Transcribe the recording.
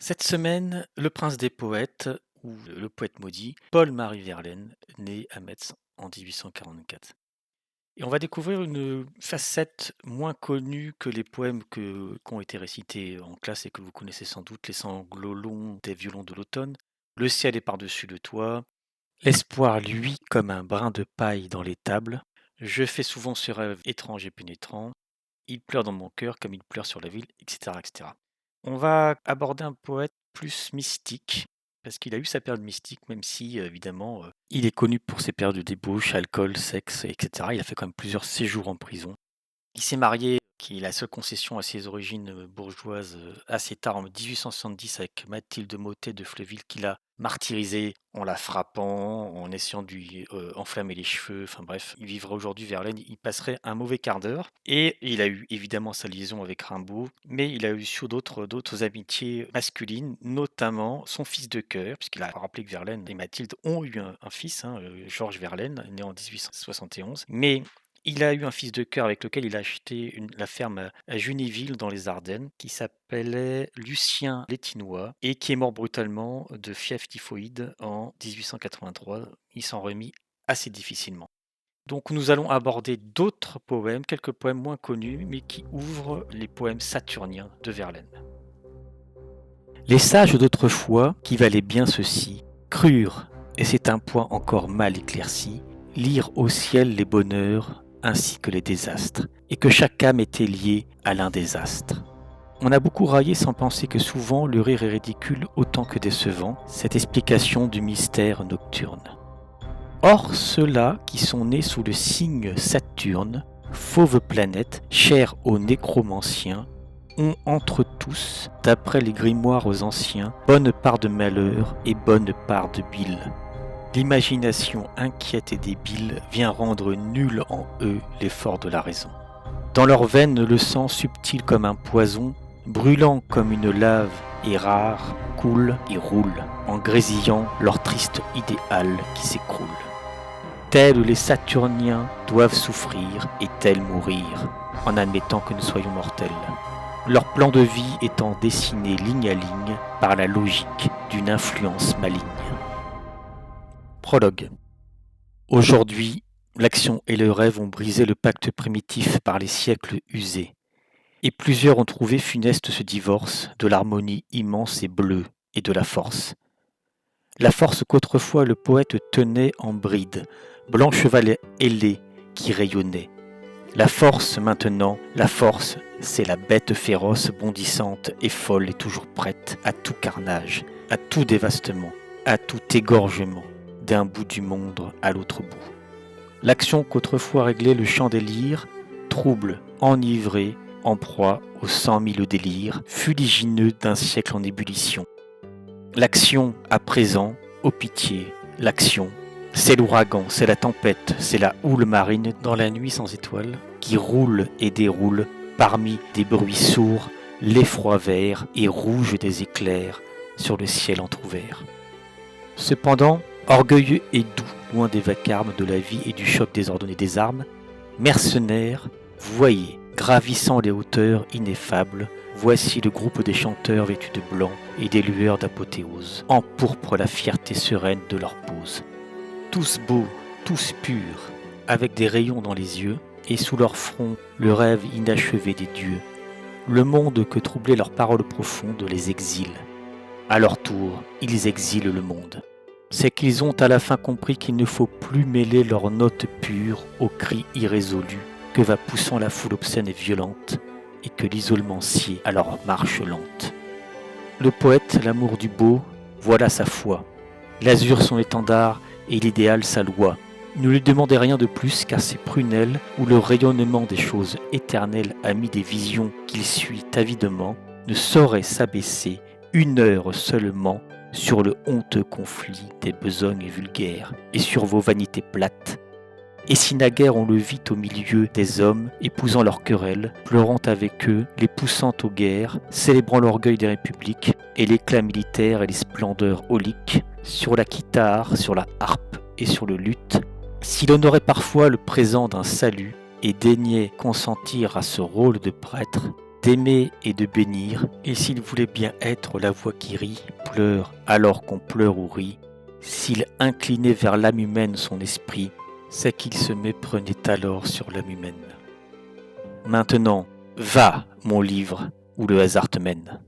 Cette semaine, le prince des poètes, ou le poète maudit, Paul-Marie Verlaine, né à Metz en 1844. Et on va découvrir une facette moins connue que les poèmes qui ont été récités en classe et que vous connaissez sans doute, les sanglots longs des violons de l'automne, le ciel est par-dessus le toit, l'espoir luit comme un brin de paille dans l'étable, je fais souvent ce rêve étrange et pénétrant, il pleure dans mon cœur comme il pleure sur la ville, etc., etc. On va aborder un poète plus mystique, parce qu'il a eu sa période mystique, même si évidemment il est connu pour ses périodes de débauche, alcool, sexe, etc. Il a fait quand même plusieurs séjours en prison. Il s'est marié, qui est la seule concession à ses origines bourgeoises, assez tard, en 1870, avec Mathilde Mottet de Fleville, qu'il a martyrisée en la frappant, en essayant de lui enflammer les cheveux. Enfin bref, il vivrait aujourd'hui Verlaine, il passerait un mauvais quart d'heure. Et il a eu évidemment sa liaison avec Rimbaud, mais il a eu sur d'autres amitiés masculines, notamment son fils de cœur, puisqu'il a rappelé que Verlaine et Mathilde ont eu un fils, Georges Verlaine, né en 1871. Mais il a eu un fils de cœur avec lequel il a acheté la ferme à Junéville dans les Ardennes, qui s'appelait Lucien Létinois et qui est mort brutalement de fièvre typhoïde en 1883. Il s'en remit assez difficilement. Donc nous allons aborder d'autres poèmes, quelques poèmes moins connus, mais qui ouvrent les poèmes saturniens de Verlaine. Les sages d'autrefois, qui valaient bien ceci, crurent, et c'est un point encore mal éclairci, lire au ciel les bonheurs ainsi que les désastres, et que chaque âme était liée à l'un des astres. On a beaucoup raillé sans penser que souvent le rire est ridicule autant que décevant, cette explication du mystère nocturne. Or ceux-là qui sont nés sous le signe Saturne, fauve planète, chère aux nécromanciens, ont entre tous, d'après les grimoires anciens, bonne part de malheur et bonne part de bile. L'imagination inquiète et débile vient rendre nul en eux l'effort de la raison. Dans leurs veines le sang subtil comme un poison, brûlant comme une lave et rare, coule et roule, en grésillant leur triste idéal qui s'écroule. Tels les Saturniens doivent souffrir et tels mourir, en admettant que nous soyons mortels. Leur plan de vie étant dessiné ligne à ligne par la logique d'une influence maligne. Prologue. Aujourd'hui, l'action et le rêve ont brisé le pacte primitif par les siècles usés, et plusieurs ont trouvé funeste ce divorce de l'harmonie immense et bleue et de la force. La force qu'autrefois le poète tenait en bride, blanc cheval ailé qui rayonnait. La force maintenant, la force, c'est la bête féroce, bondissante et folle et toujours prête à tout carnage, à tout dévastement, à tout égorgement, d'un bout du monde à l'autre bout. L'action qu'autrefois réglait le chant des lyres, trouble, enivré, en proie aux 100 000 délires, fuligineux d'un siècle en ébullition. L'action, à présent, ô pitié, l'action, c'est l'ouragan, c'est la tempête, c'est la houle marine dans la nuit sans étoiles, qui roule et déroule parmi des bruits sourds, l'effroi vert et rouge des éclairs sur le ciel entr'ouvert. Cependant, orgueilleux et doux, loin des vacarmes de la vie et du choc désordonné des armes, mercenaires, voyez, gravissant les hauteurs ineffables, voici le groupe des chanteurs vêtus de blanc et des lueurs d'apothéose, empourprent la fierté sereine de leur pose. Tous beaux, tous purs, avec des rayons dans les yeux, et sous leur front le rêve inachevé des dieux. Le monde que troublaient leurs paroles profondes les exile. À leur tour, ils exilent le monde. C'est qu'ils ont à la fin compris qu'il ne faut plus mêler leurs notes pures aux cris irrésolus que va poussant la foule obscène et violente, et que l'isolement sied à leur marche lente. Le poète, l'amour du beau, voilà sa foi. L'azur son étendard et l'idéal sa loi. Ne lui demandez rien de plus car ses prunelles, où le rayonnement des choses éternelles a mis des visions qu'il suit avidement, ne sauraient s'abaisser une heure seulement sur le honteux conflit des besognes vulgaires et sur vos vanités plates. Et si naguère on le vit au milieu des hommes, épousant leurs querelles, pleurant avec eux, les poussant aux guerres, célébrant l'orgueil des républiques, et l'éclat militaire et les splendeurs auliques, sur la guitare, sur la harpe et sur le luth, s'il honorait parfois le présent d'un salut, et daignait consentir à ce rôle de prêtre, d'aimer et de bénir, et s'il voulait bien être la voix qui rit, pleure alors qu'on pleure ou rit, s'il inclinait vers l'âme humaine son esprit, c'est qu'il se méprenait alors sur l'âme humaine. Maintenant, va, mon livre, où le hasard te mène.